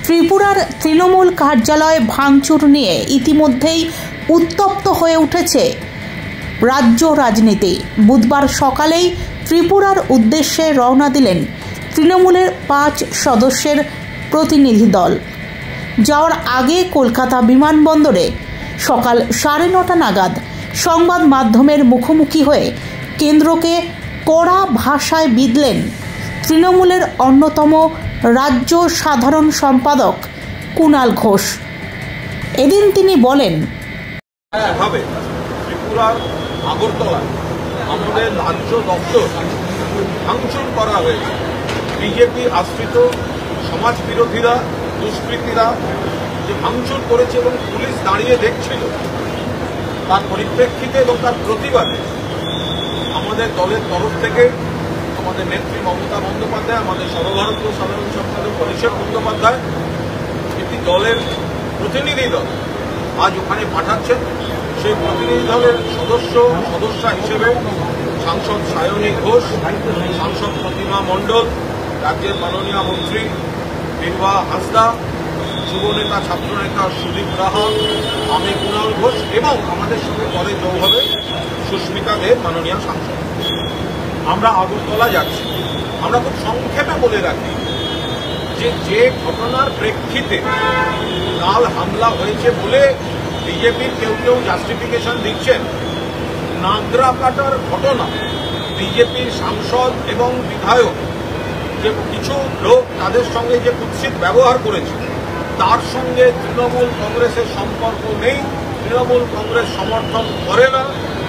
ত্রিপুরার তৃণমূল কার্যালয় ভাঙচুর নিয়ে ইতিমধ্যেই উত্তপ্ত হয়ে উঠেছে রাজ্য রাজনীতি। বুধবার সকালেই ত্রিপুরার উদ্দেশ্যে রওনা দিলেন তৃণমূলের 5 সদস্যের প্রতিনিধি দল। যাওয়ার আগে কলকাতা বিমানবন্দরে সকাল 9:30 নাগাদ সংবাদ মাধ্যমের মুখোমুখি হয়ে কেন্দ্রকে কড়া ভাষায় বিঁধলেন তৃণমূলের অন্যতম রাজ্য সাধারণ সম্পাদক কুণাল ঘোষ। এদিন তিনি বলেন, ত্রিপুরার আগরতলায় আমাদের রাজ্য দপ্তর ভাঙচুর করা হয়েছে। বিজেপি আশ্রিত সমাজ বিরোধীরা, দুষ্কৃতীরা যে ভাঙচুর করেছে এবং পুলিশ দাঁড়িয়ে দেখছিল, তার পরিপ্রেক্ষিতে এবং তার প্রতিবাদে আমাদের দলের তরফ থেকে আমাদের নেত্রী মমতা বন্দ্যোপাধ্যায়, আমাদের সর্বভারতীয় সাধারণ সম্পাদক অভিষেক বন্দ্যোপাধ্যায় একটি দলের প্রতিনিধি দল আজ ওখানে পাঠাচ্ছেন। সেই প্রতিনিধি দলের সদস্যা হিসেবে সাংসদ সায়নী ঘোষ, সাংসদ প্রতিমা মণ্ডল, রাজ্যের মাননীয় মন্ত্রী বীরবা হাঁসদা, যুবনেতা ছাত্রনেতা সুদীপ রাহা, আমি কুণাল ঘোষ এবং আমাদের সঙ্গে পরে যোগ হবে সুস্মিতা দেব, মাননীয় সাংসদ। আমরা আগরতলা যাচ্ছি। আমরা খুব সংক্ষেপে বলে রাখি যে ঘটনার প্রেক্ষিতে কাল হামলা হয়েছে বলে বিজেপির কেউ জাস্টিফিকেশন দিচ্ছেন। নাগরা কাটার ঘটনা, বিজেপির সাংসদ এবং বিধায়ক যে কিছু লোক তাদের সঙ্গে যে কুৎসিত ব্যবহার করেছে, তার সঙ্গে তৃণমূল কংগ্রেসের সম্পর্ক নেই, তৃণমূল কংগ্রেস সমর্থন করে না।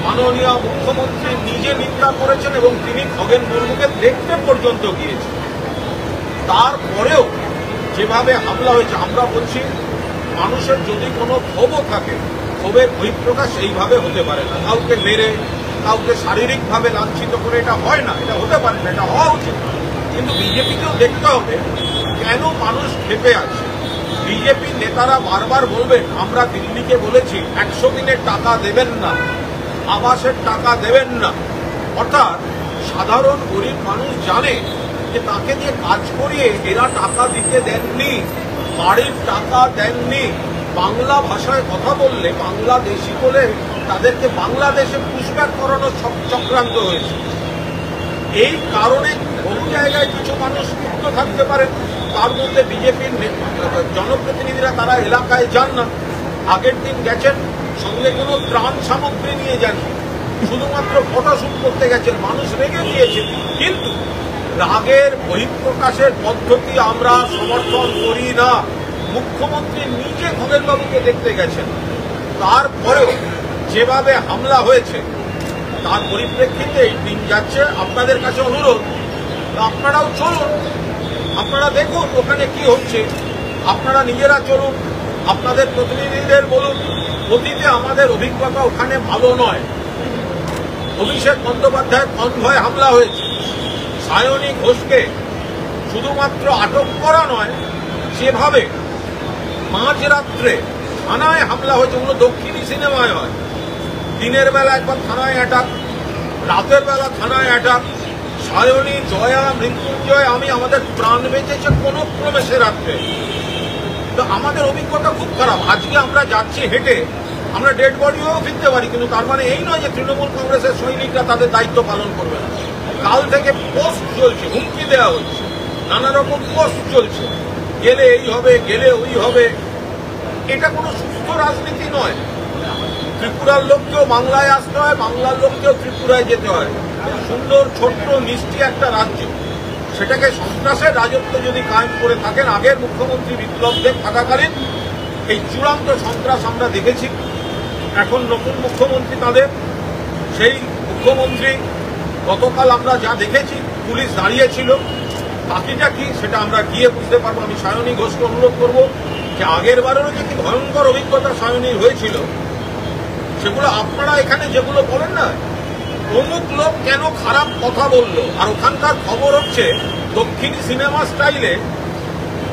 মাননীয় মুখ্যমন্ত্রী নিজে নিন্দা করেছেন এবং তিনি খগেন মুর্মুকে দেখতে পর্যন্ত গিয়েছেন। তারপরেও যেভাবে হামলা হয়েছে, আমরা বলছি মানুষের যদি কোনো ক্ষোভও থাকে, ক্ষোভের বহিঃপ্রকাশ এইভাবে হতে পারে না। কাউকে মেরে, কাউকে শারীরিকভাবে লাঞ্ছিত করে এটা হয় না, এটা হতে পারে না, এটা হওয়া উচিত। কিন্তু বিজেপিকেও দেখতে হবে কেন মানুষ ক্ষেপে আছে। বিজেপি নেতারা বারবার বলবেন, আমরা দিল্লিকে বলেছি 100 দিনের টাকা দেবেন না, আবাসের টাকা দেবেন না। অর্থাৎ সাধারণ গরিব মানুষ জানে যে তাকে দিয়ে কাজ করিয়ে এরা টাকা দিতে দেননি, বাড়ির টাকা দেননি। বাংলা ভাষায় কথা বললে বাংলাদেশি বলে তাদেরকে বাংলাদেশে পুশব্যাক করানোর চক্রান্ত হয়েছে। এই কারণে বহু জায়গায় কিছু মানুষ ক্ষুব্ধ থাকতে পারে। তার মধ্যে বিজেপির জনপ্রতিনিধিরা তারা এলাকায় যান না। আগের দিন গেছেন, সঙ্গে কোনো ত্রাণ সামগ্রী নিয়ে যান, শুধুমাত্র ফটোশুট করতে গেছেন। মানুষ রেগে গিয়েছে, কিন্তু রাগের বহিঃপ্রকাশের পদ্ধতি আমরা সমর্থন করি না। মুখ্যমন্ত্রী নিজে খগেনবাবুকে দেখতে গেছেন, তারপরেও যেভাবে হামলা হয়েছে তার পরিপ্রেক্ষিতে দিন যাচ্ছে। আপনাদের কাছে অনুরোধ, আপনারাও চলুন, আপনারা দেখুন ওখানে কি হচ্ছে, আপনারা নিজেরা চলুন, আপনাদের প্রতিনিধিদের বলুন। অতীতে আমাদের অভিজ্ঞতা ওখানে ভালো নয়। অভিষেক বন্দ্যোপাধ্যায়ের কনভয়ে হামলা হয়েছে। সায়নী ঘোষকে শুধুমাত্র আটক করা নয়, যেভাবে মাঝরাত্রে থানায় হামলা হয়েছে, ওগুলো দক্ষিণী সিনেমায় হয়। দিনের বেলা একবার থানায় অ্যাটাক, রাতের বেলা থানায় অ্যাটাক। সায়নী, জয়া, মৃত্যুঞ্জয়, আমাদের প্রাণ বেঁচেছে কোনো ক্রমে সে রাত্রে। তো আমাদের অভিজ্ঞতা খুব খারাপ। আজকে আমরা যাচ্ছি হেঁটে, আমরা ডেড বডিও ফিরতে পারি, কিন্তু তার মানে এই নয় যে তৃণমূল কংগ্রেসের সৈনিকরা তাদের দায়িত্ব পালন করবে না। কাল থেকে পোস্ট চলছে, হুমকি দেওয়া হচ্ছে, নানা রকম পোস্ট চলছে, গেলে এই হবে, গেলে ওই হবে। এটা কোনো সুস্থ রাজনীতি নয়। ত্রিপুরার লোককেও বাংলায় আসতে হয়, বাংলার লোককেও ত্রিপুরায় যেতে হয়। সুন্দর ছোট্ট মিষ্টি একটা রাজ্য, সেটাকে সন্ত্রাসের রাজত্ব যদি কায়েম করে থাকেন, আগের মুখ্যমন্ত্রী বিপ্লব দেব থাকাকালীন এই চূড়ান্ত সন্ত্রাস আমরা দেখেছি। এখন নতুন মুখ্যমন্ত্রী তাদের, সেই মুখ্যমন্ত্রী গতকাল আমরা যা দেখেছি, পুলিশ দাঁড়িয়েছিল, বাকিটা কি সেটা আমরা গিয়ে বুঝতে পারবো। আমি সায়নী ঘোষকে অনুরোধ করবো যে আগের বারেরও যে কি ভয়ঙ্কর অভিজ্ঞতা সায়নীর হয়েছিল, সেগুলো আপনারা এখানে যেগুলো বলেন না, অমুক লোক কেন খারাপ কথা বললো, আর ওখানকার খবর হচ্ছে দক্ষিণী সিনেমা স্টাইলে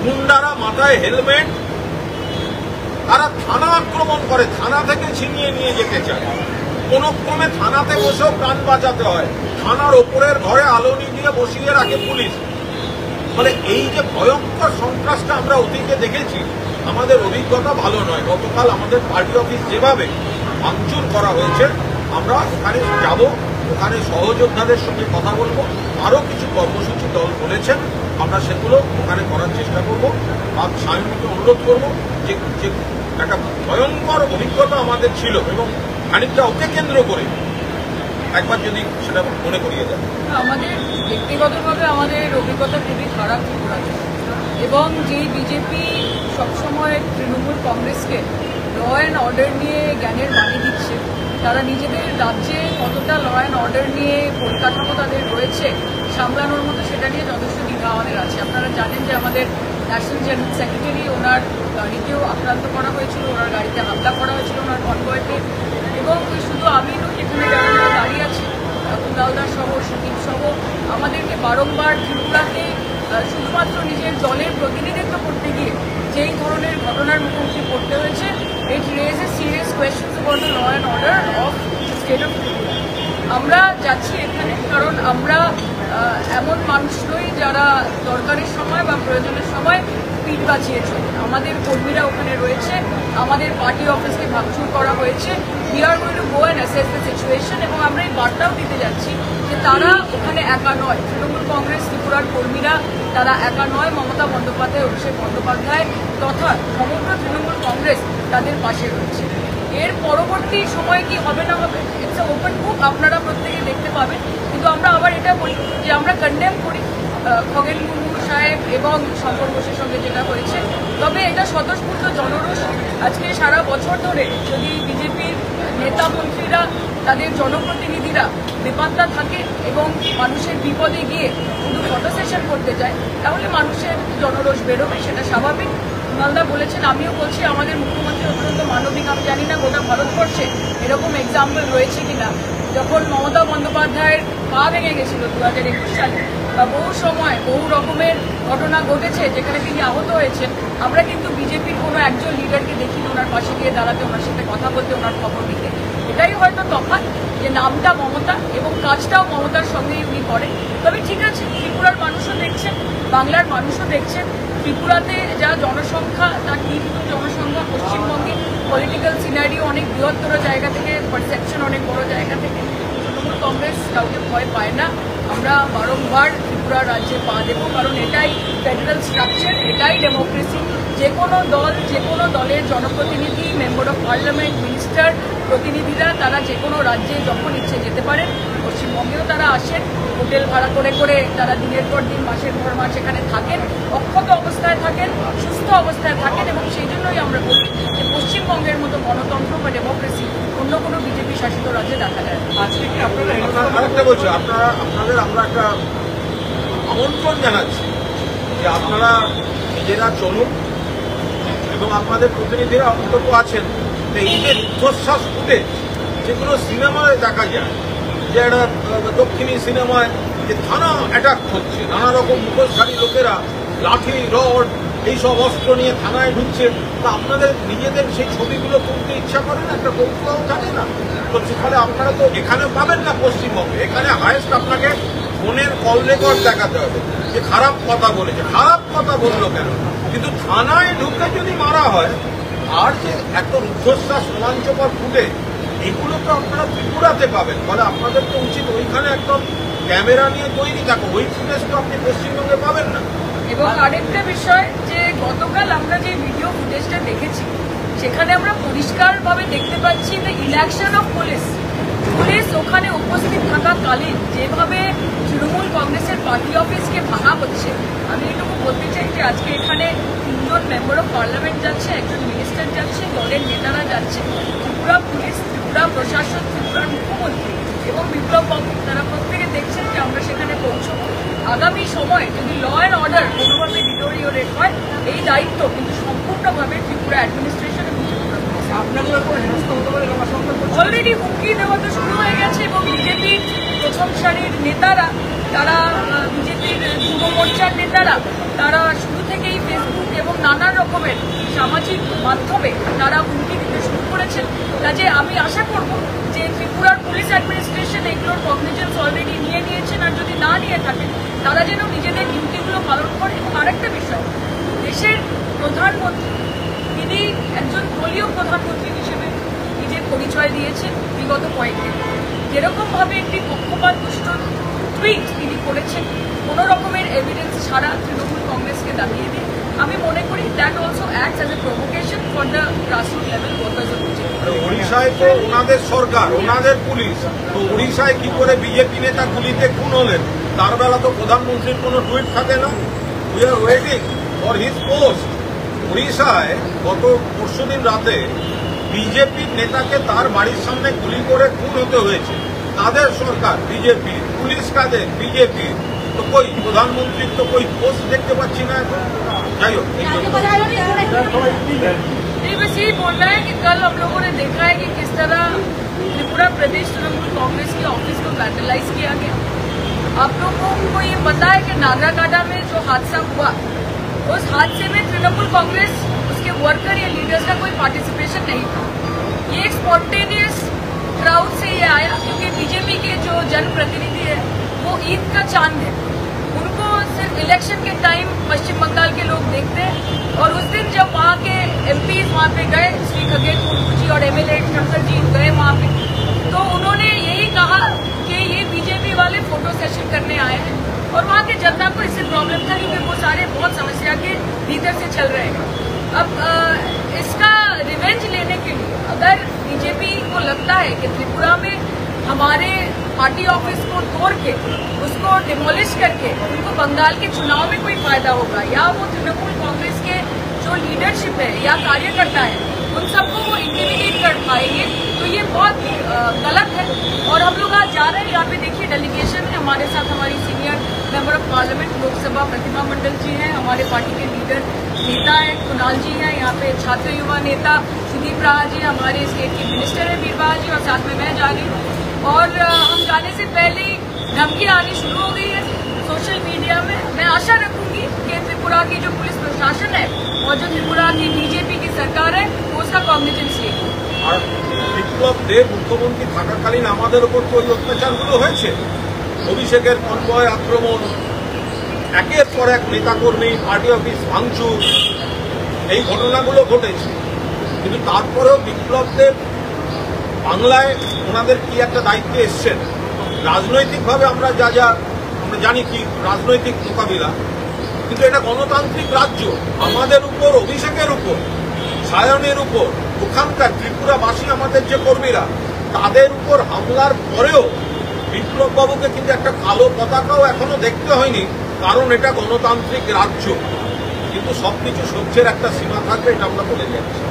গুন্ডারা মাথায় হেলমেট, তারা থানা আক্রমণ করে, থানা থেকে ছিনিয়ে নিয়ে যেতে চায়। কোনো ক্রমে থানাতে বসেও প্রাণ বাঁচাতে হয়। থানার ওপরের ঘরে আলো নিয়ে বসিয়ে রাখে পুলিশ। ফলে এই যে ভয়ঙ্কর সন্ত্রাসটা আমরা অতীতে দেখেছি, আমাদের অভিজ্ঞতা ভালো নয়। গতকাল আমাদের পার্টি অফিস যেভাবে ভাঙচুর করা হয়েছে, আমরা ওখানে যাব, ওখানে সহযোদ্ধাদের সঙ্গে কথা বলবো। আরও কিছু কর্মসূচি দল বলেছেন, আমরা সেগুলো ওখানে করার চেষ্টা করবো। আর স্বামীকে অনুরোধ করবো যে একটা ভয়ঙ্কর অভিজ্ঞতা আমাদের ছিল এবং খানিকটা ওকে কেন্দ্র করে একবার যদি সেটা মনে করিয়ে দেয়। আমাদের ব্যক্তিগতভাবে আমাদের অভিজ্ঞতা খুবই খারাপ ত্রিপুরাতে, এবং যে বিজেপি সবসময় তৃণমূল কংগ্রেসকে ল অ্যান্ড অর্ডার নিয়ে জ্ঞানের বাণী দিচ্ছে, তারা নিজেদের রাজ্যে কতটা ল অ্যান্ড অর্ডার নিয়ে পরিকাঠামো তাদের রয়েছে সামলানোর মতো, সেটা নিয়ে যথেষ্ট দ্বিধা আমাদের আছে। আপনারা জানেন যে আমাদের ন্যাশনাল জেনারেল সেক্রেটারি, ওনার গাড়িতেও আক্রান্ত করা হয়েছিল, ওনার গাড়িতে হামলা করা হয়েছিল ওনার কনভয়েতে। এবং শুধু আমি নই, এখানে যারা দাঁড়িয়ে আছে কুণালদা সহ, সুদীপ সহ, আমাদেরকে বারংবার ত্রিপুরাতে শুধুমাত্র নিজের দলের প্রতিনিধিত্ব করতে গিয়ে যেই ধরনের ঘটনার মুখোমুখি পড়তে হয়েছে, it raises serious questions about the law and order of state of Tripura. আমরা যাচ্ছি এখানে কারণ আমরা এমন মানুষ নই যারা দরকারের সময় বা প্রয়োজনের সময় পিঠ বাঁচিয়েছে। আমাদের কর্মীরা ওখানে রয়েছে, আমাদের পার্টি অফিসকে ভাঙচুর করা হয়েছে। We are going to go and assess the situation, এবং আমরা এই বার্তাও দিতে যাচ্ছি যে তারা ওখানে একা নয়। তৃণমূল কংগ্রেস ত্রিপুরার কর্মীরা তারা একা নয়। মমতা বন্দ্যোপাধ্যায়, অভিষেক বন্দ্যোপাধ্যায় তথা সমগ্র তৃণমূল কংগ্রেস তাদের পাশে রয়েছে। এর পরবর্তী সময় কি হবে না হবে, ইটস আ ওপেন বুক, আপনারা প্রত্যেকে দেখতে পাবেন। কিন্তু আমরা আবার এটা বলি যে আমরা কন্ডেম করি খগেন মুর্মু সাহেব এবং শঙ্কর ঘোষের সঙ্গে যেটা হয়েছে, তবে এটা স্বতঃস্ফূর্ত জনরোষ। আজকে সারা বছর ধরে যদি বিজেপির নেতা মন্ত্রীরা, তাদের জনপ্রতিনিধিরা বেপাত্তা থাকে এবং মানুষের বিপদে গিয়ে শুধু ফটো সেশন করতে যায়, তাহলে মানুষের জনরোষ বেরোবে, সেটা স্বাভাবিক। কুণালদা বলেছেন, আমিও বলছি, আমাদের মুখ্যমন্ত্রী অত্যন্ত মানবিক। আমি জানি না গোটা ভারতবর্ষে এরকম এক্সাম্পল রয়েছে কিনা। যখন মমতা বন্দ্যোপাধ্যায়ের পা ভেঙে গেছিল 2021 সালে, বা বহু সময় বহু রকমের ঘটনা ঘটেছে যেখানে তিনি আহত হয়েছেন, আমরা কিন্তু বিজেপির কোনো একজন লিডারকে দেখিনি ওনার পাশে গিয়ে দাঁড়াতে, ওনার সাথে কথা বলতে, ওনার খবর নিতে। এটাই হয়তো তফাৎ, যে নামটা মমতা এবং কাজটাও মমতার সঙ্গেই উনি করেন। তবে ঠিক আছে, ত্রিপুরার মানুষও দেখছেন, বাংলার মানুষও দেখছেন, ত্রিপুরাতে যা জনসংখ্যা, তার কিন্তু জনসংখ্যা পশ্চিমবঙ্গে পলিটিক্যাল সিনারিও অনেক বৃহত্তর জায়গা থেকে, পারসেপশন অনেক বড় জায়গা থেকে তৃণমূল কংগ্রেস কাউকে ভয় পায় না। আমরা বারংবার ত্রিপুরা রাজ্যে পা দেব, কারণ এটাই ফেডারেল স্ট্রাকচার, এটাই ডেমোক্রেসি। যে কোনো দল, যে কোনো দলের জনপ্রতিনিধি, মেম্বার অফ পার্লামেন্ট, মিনিস্টার, প্রতিনিধিরা তারা যে কোনো রাজ্যে যখন ইচ্ছে যেতে পারেন। পশ্চিমবঙ্গেও তারা আসেন, হোটেল ভাড়া করে করে তারা দিনের পর দিন, মাসের পর মাস এখানে থাকেন, অক্ষত অবস্থায় থাকেন, সুস্থ অবস্থায় থাকেন। এবং সেই জন্যই আমরা বলি যে পশ্চিমবঙ্গের মতো গণতন্ত্র বা ডেমোক্রেসি অন্য কোনো বিজেপি শাসিত রাজ্যে দেখা যায়। আজকে কি আপনারা বলছি, আপনাদের আমরা একটা আমন্ত্রণ জানাচ্ছি যে আপনারা নিজেরা চলুন এবং আপনাদের প্রতিনিধিরা অন্তত আছেন। এই যে রুদ্ধশ্বাস ফুটে যেগুলো সিনেমায় দেখা যায়, যে একটা দক্ষিণী সিনেমায় যে থানা অ্যাটাক হচ্ছে, নানা রকম মুখোশধারী লোকেরা লাঠি, রড, এইসব অস্ত্র নিয়ে থানায় ঢুকছে, তা আপনাদের নিজেদের সেই ছবিগুলো তুলতে ইচ্ছা করে না? একটা কৌতূহল থাকে না? তো সেখানে আপনারা তো এখানে পাবেন না পশ্চিমবঙ্গে। এখানে হায়েস্ট আপনাকে ফোনের কল রেকর্ড দেখাতে হবে যে খারাপ কথা বলেছে। খারাপ কথা বললো কেন? কিন্তু থানায় ঢুকে যদি মারা হয়, আর যে এত রুদ্ধশ্বাস রোমাঞ্চকর ফুটে, এগুলো তো আপনারা ত্রিপুরাতে পাবেন। ফলে আপনাদের তো উচিত ওইখানে একদম ক্যামেরা নিয়ে তৈরি থাকো, ওই ফুটেজ তো আপনি পশ্চিমবঙ্গে পাবেন না। এবং আরেকটা বিষয়, যে গতকাল আমরা যে ভিডিও ফুটেজটা দেখেছি, সেখানে আমরা পরিষ্কারভাবে দেখতে পাচ্ছি যে ইনঅ্যাকশন অফ পুলিশ ওখানে উপস্থিত থাকাকালীন যেভাবে তৃণমূল কংগ্রেসের পার্টি অফিসকে ভাঙা হচ্ছে। আমি এটুকু বলতে চাই যে আজকে এখানে 3জন মেম্বার অফ পার্লামেন্ট যাচ্ছে, একজন মিনিস্টার যাচ্ছে, দলের নেতারা যাচ্ছে, ত্রিপুরা পুলিশ, ত্রিপুরা প্রশাসন, ত্রিপুরার মুখ্যমন্ত্রী এবং বিপ্লব বাবু, তারা প্রত্যেকে দেখছেন যে আমরা সেখানে পৌঁছব। আগামী সময় যদি ল অ্যান্ড অর্ডার কোনোভাবে ডিটোরিওরেট হয়, এই দায়িত্ব কিন্তু সম্পূর্ণভাবে ত্রিপুরা অ্যাডমিনিস্ট্রেশন এবং ত্রিপুরা পুলিশ। আপনাদের উপর হেনস্থা হতে পারে অলরেডি হুমকি দেওয়া তো শুরু হয়ে গেছে, এবং বিজেপির প্রথম সারির নেতারা, তারা বিজেপির যুব মোর্চার নেতারা, তারা শুরু থেকেই ফেসবুক এবং নানা রকমের সামাজিক মাধ্যমে তারা হুমকি দিতে শুরু করেছেন। কাজে আমি আশা করব যে ত্রিপুরার পুলিশ অ্যাডমিনিস্ট্রেশন এগুলোর কগনিজেন্স অলরেডি নিয়ে নিয়েছেন, আর যদি না নিয়ে থাকেন তারা যেন নিজেদের ডিউটিগুলো পালন করে। এবং আরেকটা বিষয়, দেশের প্রধানমন্ত্রী তিনি একজন দলীয় প্রধানমন্ত্রী হিসেবে নিজের পরিচয় দিয়েছেন বিগত কয়েকদিন। যেরকমভাবে একটি পক্ষপাতদুষ্ট টুইট তিনি করেছেন কোনো রকমের এভিডেন্স ছাড়া তৃণমূল কংগ্রেসকে দাবিয়ে দিয়ে, আমি মনে করি that also acts as a provocation for the grassroot level workers of BJP. উড়িষ্যায় তো ওনাদের সরকার, ওনাদের পুলিশ, তো উড়িষ্যায় কি করে বিজেপি নেতা গুলিতে খুন হলেন তার বেলা তো প্রধানমন্ত্রীর কোনো টুইট থাকে না। We are waiting for his post. উড়িষ্যায় গত পরশুদিন রাতে বিজেপির নেতাকে তার বাড়ির সামনে গুলি করে খুন হতে হয়েছে। তাদের সরকার বিজেপি, পুলিশ কাদের বিজেপি, তো কই প্রধানমন্ত্রীর তো কই পোস্ট দেখতে পাচ্ছি না এখন। যাই হোক, बस यही बोलना है कि कल हम लोगों ने देखा है कि किस तरह त्रिपुरा प्रदेश तृणमूल कांग्रेस के ऑफिस को वैंडलाइज किया गया। आप लोगों को ये पता है कि नागराकांडा में जो हादसा हुआ, उस हादसे में तृणमूल कांग्रेस उसके वर्कर या लीडर्स का कोई पार्टिसिपेशन नहीं था। ये एक स्पॉन्टेनियस क्राउड से ये आया, क्योंकि बीजेपी के जो जनप्रतिनिधि है वो ईद का चांद है। उनको सिर्फ इलेक्शन के टाइम पश्चिम बंगाल के लोग देखते हैं। और उस दिन जब वहाँ के एमपीज वहाँ पे गए, श्री खगेश मुर्मू जी और एमएलए शंकर जी गए वहाँ पे, तो उन्होंने यही कहा कि ये बीजेपी वाले फोटो सेशन करने आए हैं। और वहाँ के जनता को इससे प्रॉब्लम था, क्योंकि वो सारे बहुत समस्या के भीतर से चल रहे हैं। अब इसका रिवेंज लेने के लिए अगर बीजेपी को लगता है कि त्रिपुरा में हमारे पार्टी ऑफिस को तोड़ के उसको डिमोलिश करके उनको बंगाल के चुनाव में कोई फायदा होगा, या वो तृणमूल कांग्रेस के जो लीडरशिप है या कार्यकर्ता है उन सबको वो इंटिमिडेट कर पाएंगे, तो ये बहुत गलत है। और हम लोग आज जा रहे हैं, यहाँ पे देखिए डेलीगेशन है हमारे साथ, हमारी senior member of parliament Lok Sabha Pratima Mondal ji हैं, हमारे पार्टी के लीडर नेता है कुणाल जी हैं, यहाँ पे छात्र युवा नेता सुदीप राहा जी, हमारे स्टेट के मिनिस्टर है बीरबल जी, और साथ में मैं जा रही हूँ। और हम जाने से पहले ही धमकी आनी शुरू हो गई है सोशल मीडिया में। मैं आशा रखूंगी कि त्रिपुरा की जो पुलिस प्रशासन है और जो त्रिपुरा की बीजेपी की सरकार है वो उसका कॉग्निजेंस लेगी। আর বিপ্লব দেব মুখ্যমন্ত্রী থাকাকালীন আমাদের উপর তো ওই অত্যাচারগুলো হয়েছে, অভিষেকের কনভয় আক্রমণ, একের পর এক নেতাকর্মী পার্টি অফিস ভাঙচুর, এই ঘটনাগুলো ঘটেছে। কিন্তু তারপরেও বিপ্লব দেব বাংলায় ওনাদের কি একটা দায়িত্বে এসছেন। রাজনৈতিকভাবে আমরা যা আমরা জানি কি রাজনৈতিক মোকাবিলা, কিন্তু এটা গণতান্ত্রিক রাজ্য। আমাদের উপর, অভিষেকের উপর, সায়নের উপর, ওখানকার ত্রিপুরাবাসী আমাদের যে কর্মীরা, তাদের উপর হামলার পরেও বিপ্লব বাবুকে কিন্তু একটা কালো পতাকাও এখনো দেখতে হয়নি, কারণ এটা গণতান্ত্রিক রাজ্য। কিন্তু সবকিছু সহ্যের একটা সীমা থাকবে, এটা আমরা বলে যাচ্ছি।